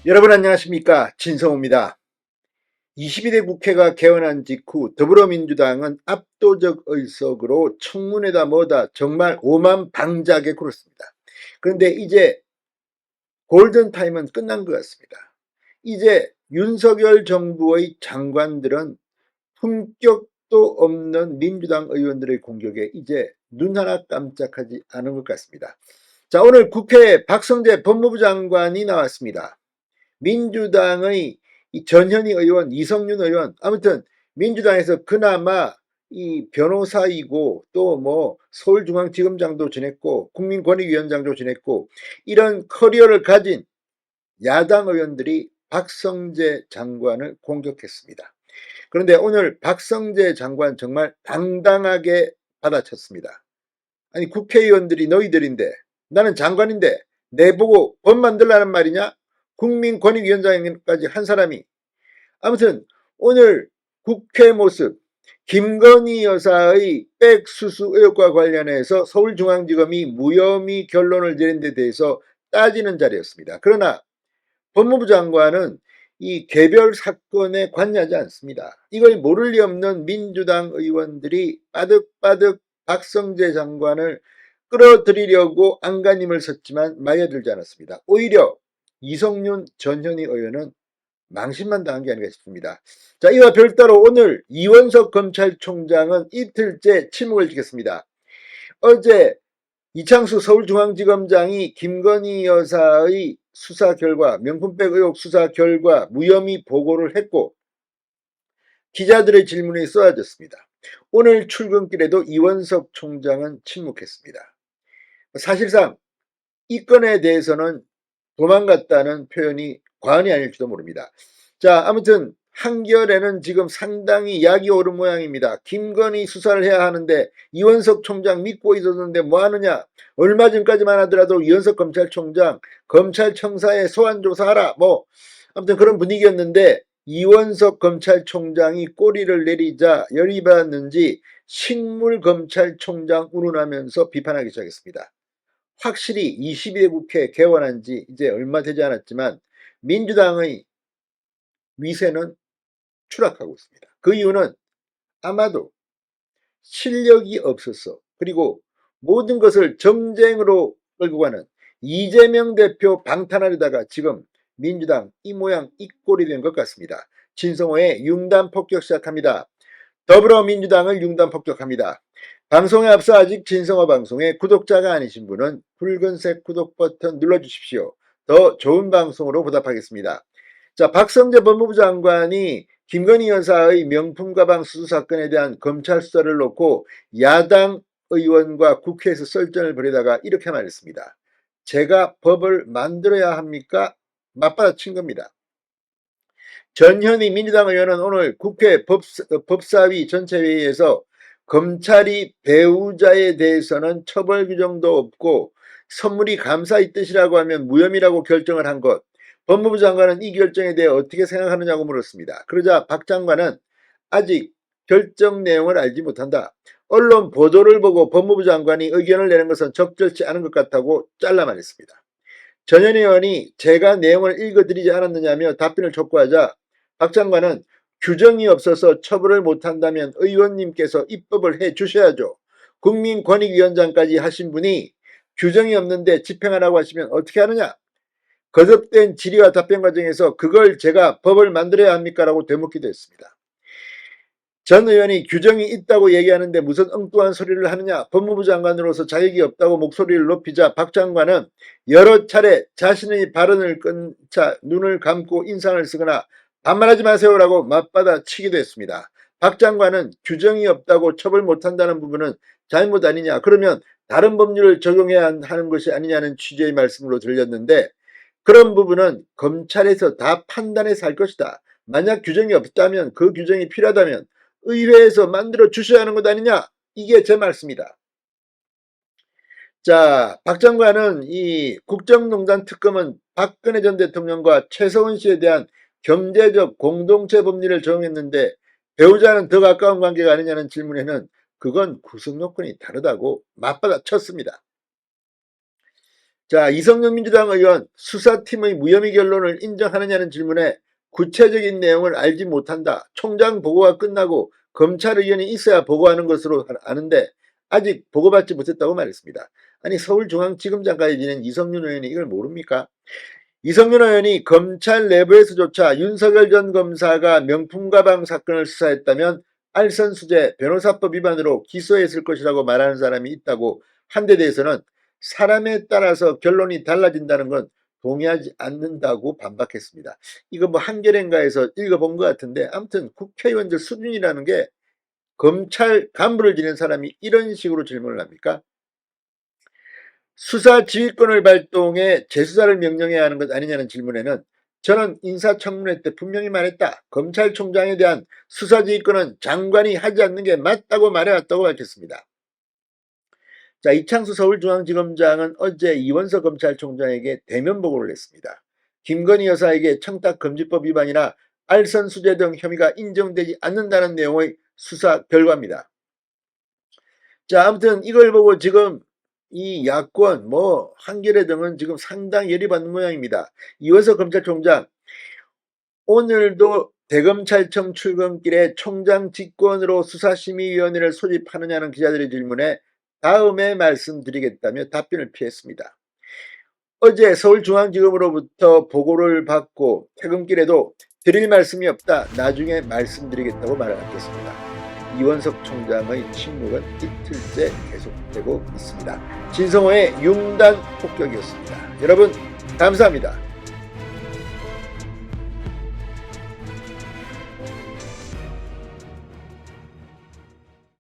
여러분 안녕하십니까, 진성호입니다. 22대 국회가 개원한 직후 더불어민주당은 압도적 의석으로 청문회다 뭐다 정말 오만방자하게 굴었습니다. 그런데 이제 골든타임은 끝난 것 같습니다. 이제 윤석열 정부의 장관들은 품격도 없는 민주당 의원들의 공격에 이제 눈 하나 깜짝하지 않은 것 같습니다. 자, 오늘 국회에 박성재 법무부 장관이 나왔습니다. 민주당의 이 전현희 의원, 이성윤 의원, 아무튼 민주당에서 그나마 이 변호사이고 또 뭐 서울중앙지검장도 지냈고 국민권익위원장도 지냈고 이런 커리어를 가진 야당 의원들이 박성재 장관을 공격했습니다. 그런데 오늘 박성재 장관 정말 당당하게 받아쳤습니다. 아니, 국회의원들이 너희들인데, 나는 장관인데 내보고 법 만들라는 말이냐? 국민권익위원장까지 한 사람이. 아무튼 오늘 국회 모습, 김건희 여사의 백수수 의혹과 관련해서 서울중앙지검이 무혐의 결론을 내린 데 대해서 따지는 자리였습니다. 그러나 법무부 장관은 이 개별 사건에 관여하지 않습니다. 이걸 모를 리 없는 민주당 의원들이 빠득빠득 박성재 장관을 끌어들이려고 안간힘을 썼지만 마여들지 않았습니다. 오히려 이성윤 전현희 의원은 망신만 당한 게 아닌가 싶습니다. 자, 이와 별도로 오늘 이원석 검찰총장은 이틀째 침묵을 지켰습니다. 어제 이창수 서울중앙지검장이 김건희 여사의 수사 결과, 명품백 의혹 수사 결과 무혐의 보고를 했고 기자들의 질문이 쏟아졌습니다. 오늘 출근길에도 이원석 총장은 침묵했습니다. 사실상 이 건에 대해서는 도망갔다는 표현이 과언이 아닐지도 모릅니다. 자, 아무튼 한겨레는 지금 상당히 약이 오른 모양입니다. 김건희 수사를 해야 하는데 이원석 총장 믿고 있었는데 뭐하느냐. 얼마 전까지만 하더라도 이원석 검찰총장 검찰청사에 소환조사하라 뭐 아무튼 그런 분위기였는데 이원석 검찰총장이 꼬리를 내리자 열이 받았는지 식물검찰총장 운운하면서 비판하기 시작했습니다. 확실히 22대 국회 개원한 지 이제 얼마 되지 않았지만 민주당의 위세는 추락하고 있습니다. 그 이유는 아마도 실력이 없어서, 그리고 모든 것을 정쟁으로 끌고 가는 이재명 대표 방탄하려다가 지금 민주당 이 모양 이 꼴이 된 것 같습니다. 진성호의 융단 폭격 시작합니다. 더불어민주당을 융단 폭격합니다. 방송에 앞서 아직 진성호 방송에 구독자가 아니신 분은 붉은색 구독 버튼 눌러주십시오. 더 좋은 방송으로 보답하겠습니다. 자, 박성재 법무부 장관이 김건희 여사의 명품 가방 수수 사건에 대한 검찰 수사를 놓고 야당 의원과 국회에서 썰전을 벌이다가 이렇게 말했습니다. 제가 법을 만들어야 합니까? 맞받아친 겁니다. 전현희 민주당 의원은 오늘 국회 법사위 전체회의에서 검찰이 배우자에 대해서는 처벌 규정도 없고 선물이 감사의 뜻이라고 하면 무혐의라고 결정을 한 것, 법무부 장관은 이 결정에 대해 어떻게 생각하느냐고 물었습니다. 그러자 박 장관은 아직 결정 내용을 알지 못한다. 언론 보도를 보고 법무부 장관이 의견을 내는 것은 적절치 않은 것 같다고 잘라 말했습니다. 전현희 의원이 제가 내용을 읽어드리지 않았느냐며 답변을 촉구하자 박 장관은 규정이 없어서 처벌을 못한다면 의원님께서 입법을 해 주셔야죠. 국민권익위원장까지 하신 분이 규정이 없는데 집행하라고 하시면 어떻게 하느냐. 거듭된 질의와 답변 과정에서 그걸 제가 법을 만들어야 합니까? 라고 되묻기도 했습니다. 전 의원이 규정이 있다고 얘기하는데 무슨 엉뚱한 소리를 하느냐. 법무부 장관으로서 자격이 없다고 목소리를 높이자 박 장관은 여러 차례 자신의 발언을 끊자 눈을 감고 인상을 쓰거나 반말하지 마세요라고 맞받아치기도 했습니다. 박 장관은 규정이 없다고 처벌 못한다는 부분은 잘못 아니냐. 그러면 다른 법률을 적용해야 하는 것이 아니냐는 취지의 말씀으로 들렸는데 그런 부분은 검찰에서 다 판단해서 할 것이다. 만약 규정이 없다면 그 규정이 필요하다면 의회에서 만들어 주셔야 하는 것 아니냐. 이게 제 말씀이다. 자, 박 장관은 이 국정농단 특검은 박근혜 전 대통령과 최서원 씨에 대한 경제적 공동체 법리를 적용했는데 배우자는 더 가까운 관계가 아니냐는 질문에는 그건 구성 요건이 다르다고 맞받아쳤습니다. 자, 이성윤 민주당 의원 수사팀의 무혐의 결론을 인정하느냐는 질문에 구체적인 내용을 알지 못한다. 총장 보고가 끝나고 검찰 의견이 있어야 보고하는 것으로 아는데 아직 보고받지 못했다고 말했습니다. 아니, 서울중앙지검장까지 지낸 이성윤 의원이 이걸 모릅니까? 이성윤 의원이 검찰 내부에서조차 윤석열 전 검사가 명품가방 사건을 수사했다면 알선수재 변호사법 위반으로 기소했을 것이라고 말하는 사람이 있다고 한 데 대해서는 사람에 따라서 결론이 달라진다는 건 동의하지 않는다고 반박했습니다. 이거 뭐 한겨레인가에서 읽어본 것 같은데 아무튼 국회의원들 수준이라는 게 검찰 간부를 지낸 사람이 이런 식으로 질문을 합니까? 수사 지휘권을 발동해 재수사를 명령해야 하는 것 아니냐는 질문에는 저는 인사청문회 때 분명히 말했다. 검찰총장에 대한 수사 지휘권은 장관이 하지 않는 게 맞다고 말해왔다고 밝혔습니다. 자, 이창수 서울중앙지검장은 어제 이원석 검찰총장에게 대면 보고를 했습니다. 김건희 여사에게 청탁금지법 위반이나 알선수재 등 혐의가 인정되지 않는다는 내용의 수사 결과입니다. 자, 아무튼 이걸 보고 지금 이 야권 한겨레 등은 지금 상당히 열이 받는 모양입니다. 이원석 검찰총장 오늘도 대검찰청 출근길에 총장 직권으로 수사심의위원회를 소집하느냐는 기자들의 질문에 다음에 말씀드리겠다며 답변을 피했습니다. 어제 서울중앙지검으로부터 보고를 받고 퇴근길에도 드릴 말씀이 없다. 나중에 말씀드리겠다고 말하겠습니다. 이원석 총장의 침묵은 이틀째 계속되고 있습니다. 진성호의 융단 폭격이었습니다. 여러분 감사합니다.